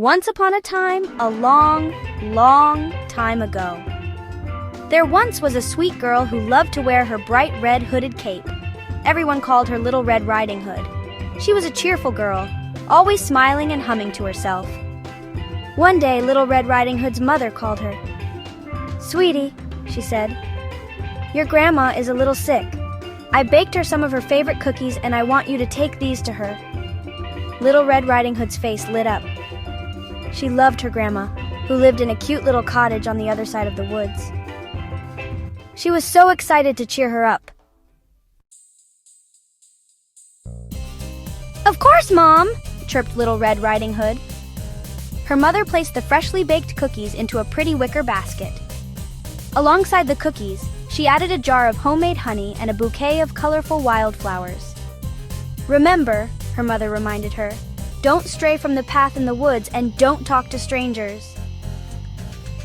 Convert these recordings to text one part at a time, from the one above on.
Once upon a time, a long, long time ago, there once was a sweet girl who loved to wear her bright red hooded cape. Everyone called her Little Red Riding Hood. She was a cheerful girl, always smiling and humming to herself. One day, Little Red Riding Hood's mother called her. "Sweetie," she said, "your grandma is a little sick. I baked her some of her favorite cookies and I want you to take these to her." Little Red Riding Hood's face lit up. She loved her grandma, who lived in a cute little cottage on the other side of the woods. She was so excited to cheer her up. "Of course, Mom!" chirped Little Red Riding Hood. Her mother placed the freshly baked cookies into a pretty wicker basket. Alongside the cookies, she added a jar of homemade honey and a bouquet of colorful wildflowers. "Remember," her mother reminded her, "don't stray from the path in the woods and don't talk to strangers."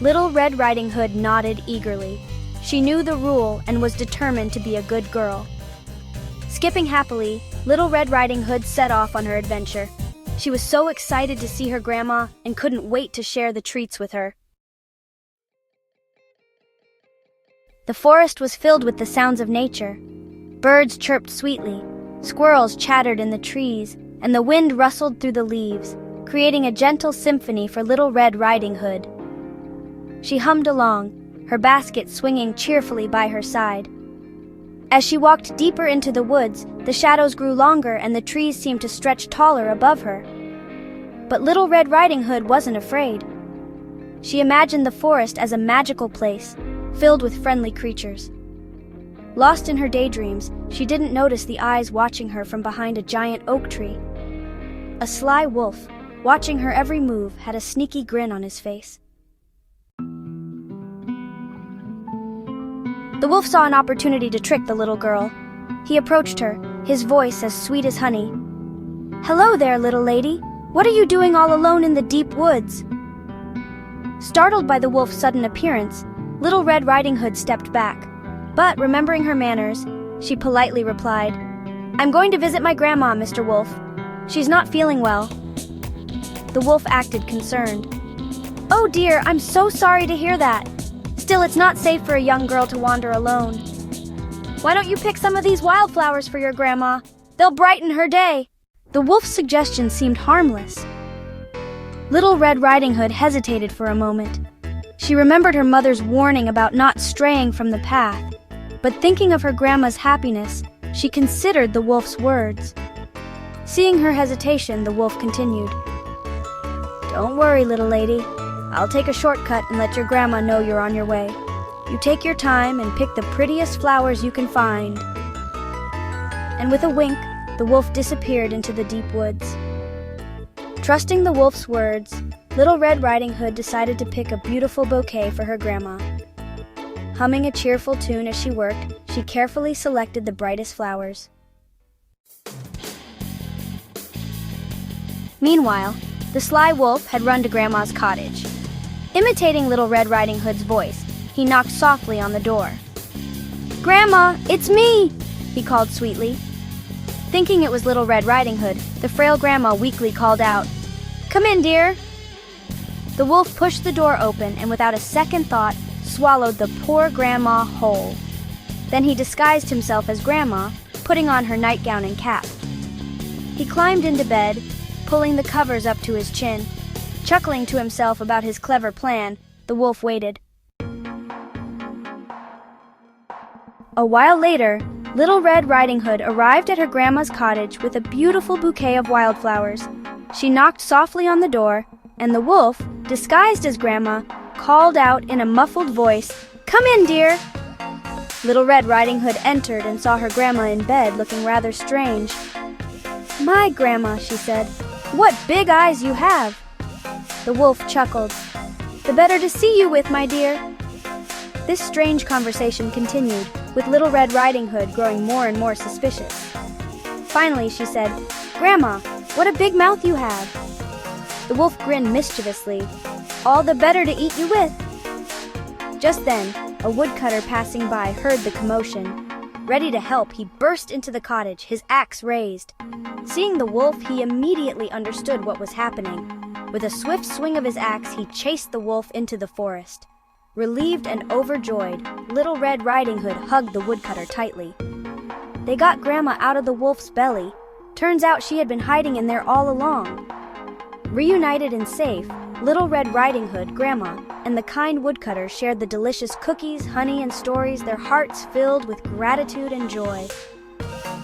Little Red Riding Hood nodded eagerly. She knew the rule and was determined to be a good girl. Skipping happily, Little Red Riding Hood set off on her adventure. She was so excited to see her grandma and couldn't wait to share the treats with her. The forest was filled with the sounds of nature. Birds chirped sweetly, squirrels chattered in the trees, and the wind rustled through the leaves, creating a gentle symphony for Little Red Riding Hood. She hummed along, her basket swinging cheerfully by her side. As she walked deeper into the woods, the shadows grew longer and the trees seemed to stretch taller above her. But Little Red Riding Hood wasn't afraid. She imagined the forest as a magical place, filled with friendly creatures. Lost in her daydreams, she didn't notice the eyes watching her from behind a giant oak tree. A sly wolf, watching her every move, had a sneaky grin on his face. The wolf saw an opportunity to trick the little girl. He approached her, his voice as sweet as honey. "Hello there, little lady. What are you doing all alone in the deep woods?" Startled by the wolf's sudden appearance, Little Red Riding Hood stepped back. But, remembering her manners, she politely replied, "I'm going to visit my grandma, Mr. Wolf. She's not feeling well." The wolf acted concerned. "Oh dear, I'm so sorry to hear that. Still, it's not safe for a young girl to wander alone. Why don't you pick some of these wildflowers for your grandma? They'll brighten her day." The wolf's suggestion seemed harmless. Little Red Riding Hood hesitated for a moment. She remembered her mother's warning about not straying from the path. But thinking of her grandma's happiness, she considered the wolf's words. Seeing her hesitation, the wolf continued, "Don't worry, little lady. I'll take a shortcut and let your grandma know you're on your way. You take your time and pick the prettiest flowers you can find." And with a wink, the wolf disappeared into the deep woods. Trusting the wolf's words, Little Red Riding Hood decided to pick a beautiful bouquet for her grandma. Humming a cheerful tune as she worked, she carefully selected the brightest flowers. Meanwhile, the sly wolf had run to Grandma's cottage. Imitating Little Red Riding Hood's voice, he knocked softly on the door. "Grandma, it's me!" he called sweetly. Thinking it was Little Red Riding Hood, the frail grandma weakly called out, "Come in, dear." The wolf pushed the door open and without a second thought, swallowed the poor grandma whole. Then he disguised himself as Grandma, putting on her nightgown and cap. He climbed into bed, pulling the covers up to his chin. Chuckling to himself about his clever plan, the wolf waited. A while later, Little Red Riding Hood arrived at her grandma's cottage with a beautiful bouquet of wildflowers. She knocked softly on the door, and the wolf, disguised as Grandma, called out in a muffled voice, "Come in, dear." Little Red Riding Hood entered and saw her grandma in bed looking rather strange. "My grandma," she said, "what big eyes you have." The wolf chuckled. "The better to see you with, my dear." This strange conversation continued, with Little Red Riding Hood growing more and more suspicious. Finally, she said, "Grandma, what a big mouth you have." The wolf grinned mischievously. "All the better to eat you with." Just then, a woodcutter passing by heard the commotion. Ready to help, he burst into the cottage, his axe raised. Seeing the wolf, he immediately understood what was happening. With a swift swing of his axe, he chased the wolf into the forest. Relieved and overjoyed, Little Red Riding Hood hugged the woodcutter tightly. They got Grandma out of the wolf's belly. Turns out she had been hiding in there all along. Reunited and safe, Little Red Riding Hood, Grandma, and the kind woodcutter shared the delicious cookies, honey, and stories, their hearts filled with gratitude and joy.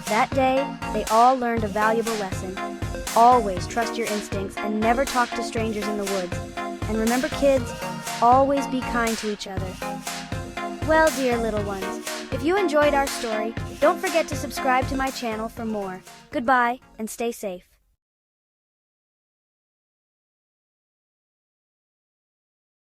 That day, they all learned a valuable lesson. Always trust your instincts and never talk to strangers in the woods. And remember, kids, always be kind to each other. Well, dear little ones, if you enjoyed our story, don't forget to subscribe to my channel for more. Goodbye, and stay safe.